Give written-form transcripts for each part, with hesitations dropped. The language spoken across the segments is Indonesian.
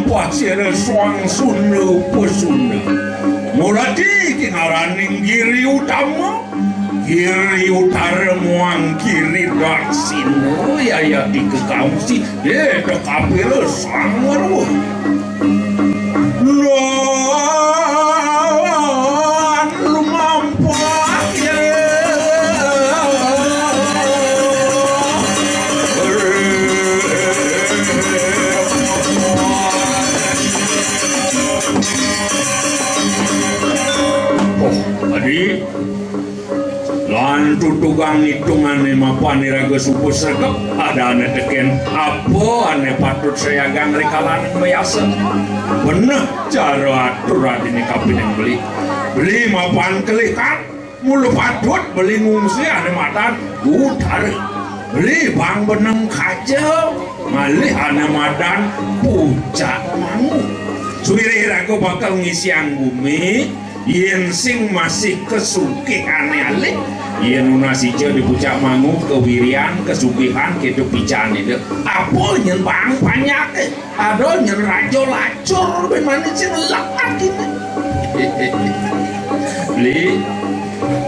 apa sira suang sunu pusuna muladi ngaraning giri utama kiri utara muang kiri daksin ya di kekausi kapil sangwar lan lumampah Adi lan tutugang hitungan mapan iraga subuh sergap ada ane teken apa ane patut saya gang rekalan biasa bener cara aturan ini kapin yang beli mapan kelikan mulu patut beli ngungsi ane matan utar beli bang beneng kaca malih ane madan puncak mangu suwiri iraga bakal ngisian bumi yen sing masih kesuki ane-ane yen unasija di puncak mangu kewirian kesugihan gitu pican itu apa nyen bang banyak ada nyen rajo lacur ben manis lekat gitu beli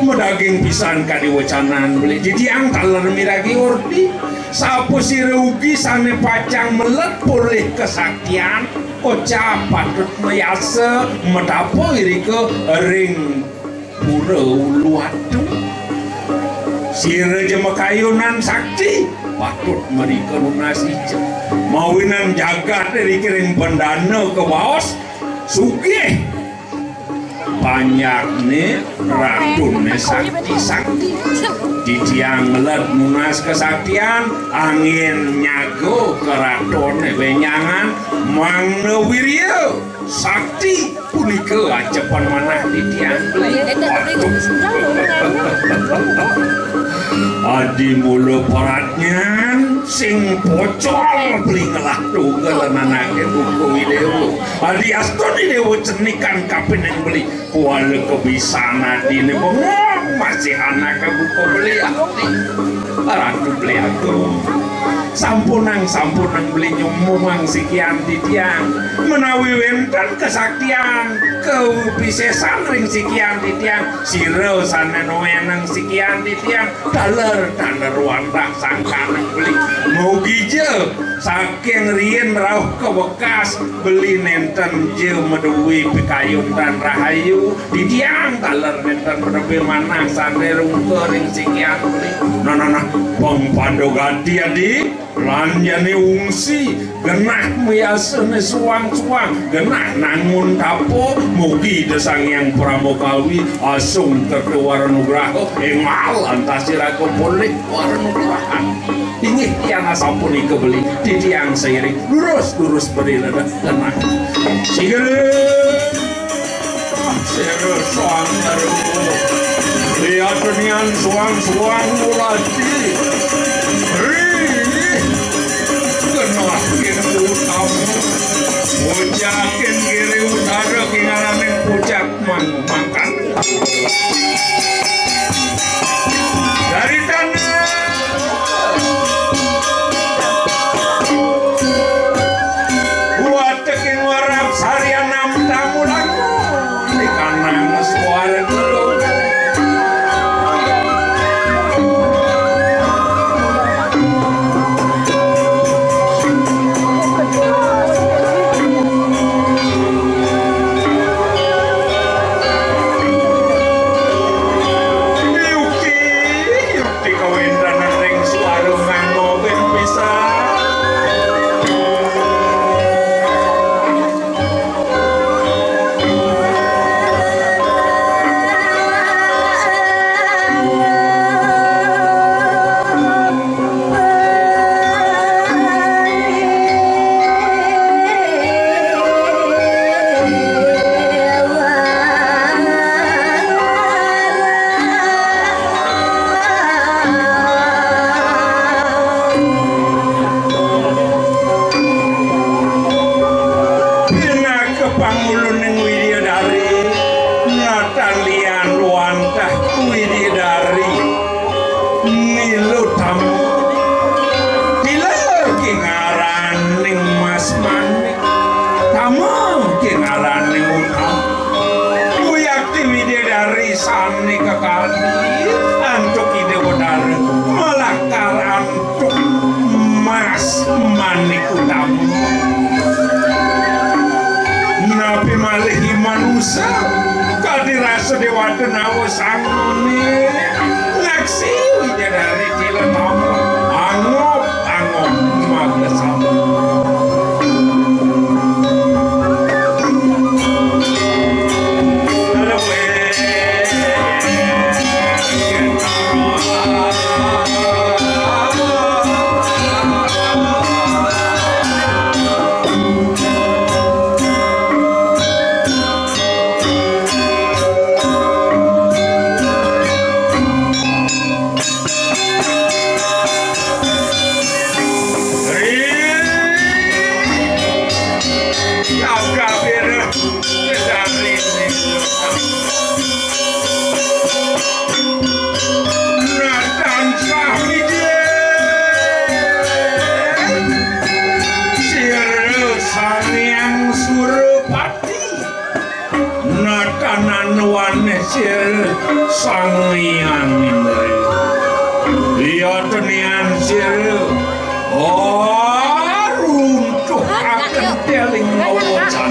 medaging pisan kadi wacanan beli didiang taler miragi urdi sapu si rugi sane pacang melet pulih kesaktian Oca patut mayasa metapo irika ring pura ulu adu sira jema kayunan sakti patut mereka lunasija mawinan jagat dari kiring pendana ke baos sugih banyak nih ratune sakti di tiang melet munas kesaktian angin nyago keratone benyangan mangna wirya sakti punika acepan manah di tiang adi mulu paratnya sing pocol beli ngelah tunggal anake buku video adi astoni dewa cenikan kapin yang beli kuala kebisan adi ini bengong masih anak buku beli ratu beli aku sampunang beli nyumumang sikian di tiang menawi wenten kesaktian kebisesan ring sikian di tiang siro sana noenang sikian di tiang daler wantak sangkanang beli mugi je saking rien rauh ke bekas beli nenten je medui pikayun dan rahayu di tiang daler nenten menepi manang sane rungke ring sikian beli nah pengpando ganti adi lanjane ungsi genah meyasane suang-suang genah nangun tapo mugi desang yang pramokawi asung terkeluar nugraha emal antasira kepolik warnugrahan ingin yang asampuni kebeli di tiang seiring lurus berilah genah sigere sero suang taru lihat nian suang mulati kenal kiri utama pujakin kiri utara kingalamin pujak makan dari tanah buat teking warap sarian nam tamu lagu di kanan suara dulu sani kekaldi antuk ide wadar melakar antuk mas manikutam nabi malihi manusia kadirasa dewata nawa sangone ngaksi widadari ciletam angop magesam sang yang indri dia tenian sir runtuh akan teling ngawacan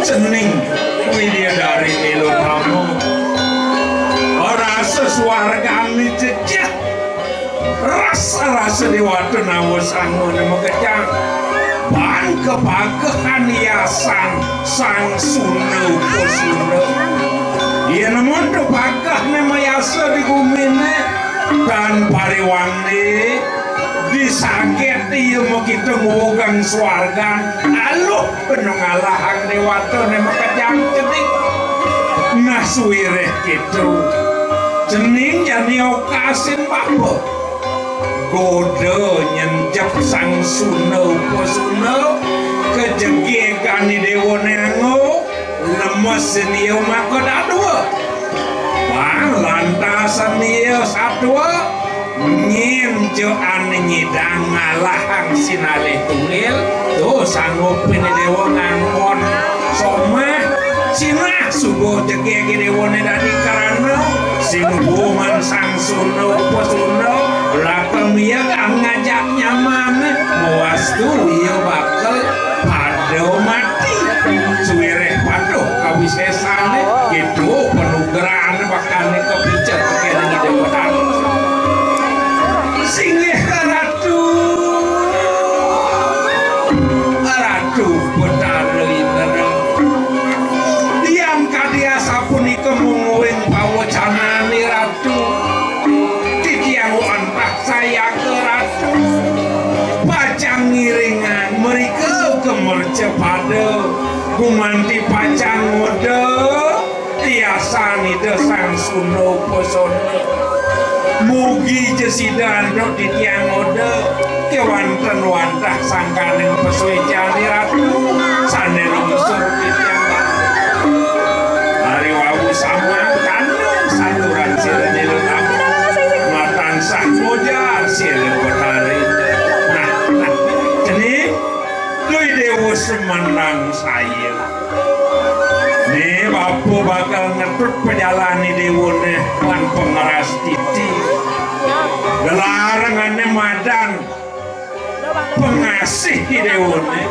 cening widadari nilu tamu rasa suargani jejak rasa dewata nawasanmu nemekejang ban kepakehan yasan sang sunau posunau ia namun kepakah nama yasa di gumine dan pariwandi disakit iya mau kita ngugang swargan aluh penungalahang dewata nama kejang cening nah suwireh gitu cening jani okasin bapa godo nyenjep sang sunau posunau kejegekan di dewa nengo lemes niyo maka dua bang lantasan niyo sadua nyenjo ane nyidang ngalahang sinalih tungil tuh sanggup ini dewa ngangon somah sinah subuh jegege dewa nedani karana sing buman sang sunau posunau belakang dia kan ngajak nyaman muas tuh dia bakal pado mati suwireh pado kawisesane gitu penugeran bakal kepicat kena ide padang singgih ratu betara inara yang kadia sapuni kemunguing pawacanani ratu saya ke ratu pacang ngiringan mereka kemerce pada gumanti pacang mode tiasani desang suno posono mugi jesidan do di tiang mode kewanten wantah sangkaning pesuai jani ratu sane longsor di tiang hari wawu sama kandung saturan sirene letak sah mojar sila petari nah jadi doi dewa semandang saya nih bapu bakal ngetut pejalani dewa nih lan pengeras titi gelarangannya madan pengasih dewa nih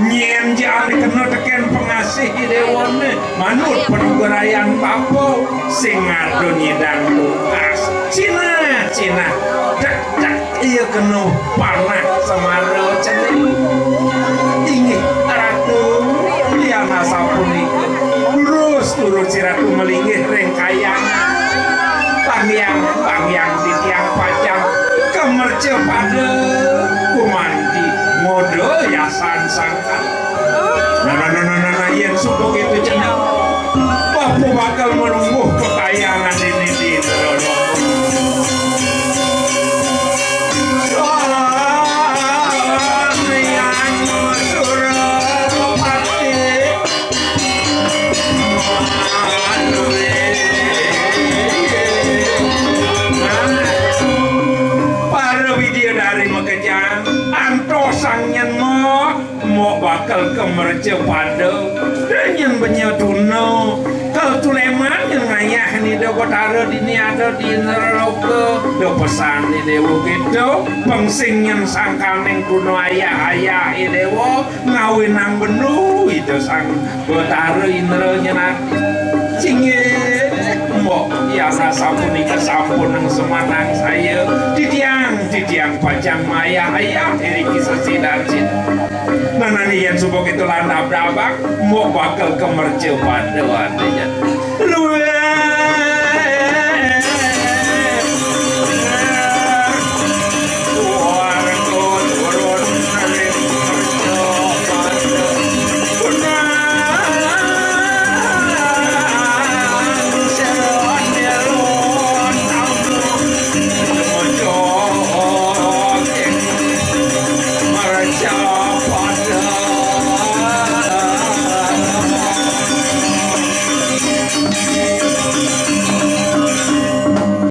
nyen jangan dikenal teken pengasih dewa nih manut penugerayan bapu sing ngadu nyidang tugas Cina dak iya kena panah semara cening ingin ratu dia nasa punika lurus turut si ratu melinggih rengkayang pangyang di tiang pacang kemerce pada kumandi mode yasan sangkan nah yang suku itu cening bapu bakal menunggu kekayangan ini di mau bakal kemerce pada dan penyeduno kalau tuleman yang ngayah ni do kotara dini ada di neraka do pesan ni dewa gitu pengsing yang sangkal neng kuno ayah dewa ngawin nang benu itu sang kotara ineranya nanti singit mbok ya sampun ika sampun nang semanang saya didiang pajang maya ayah diri kisah sidarjit nanani yang subok itu landap dabak mau bakal kemerce pada wadanya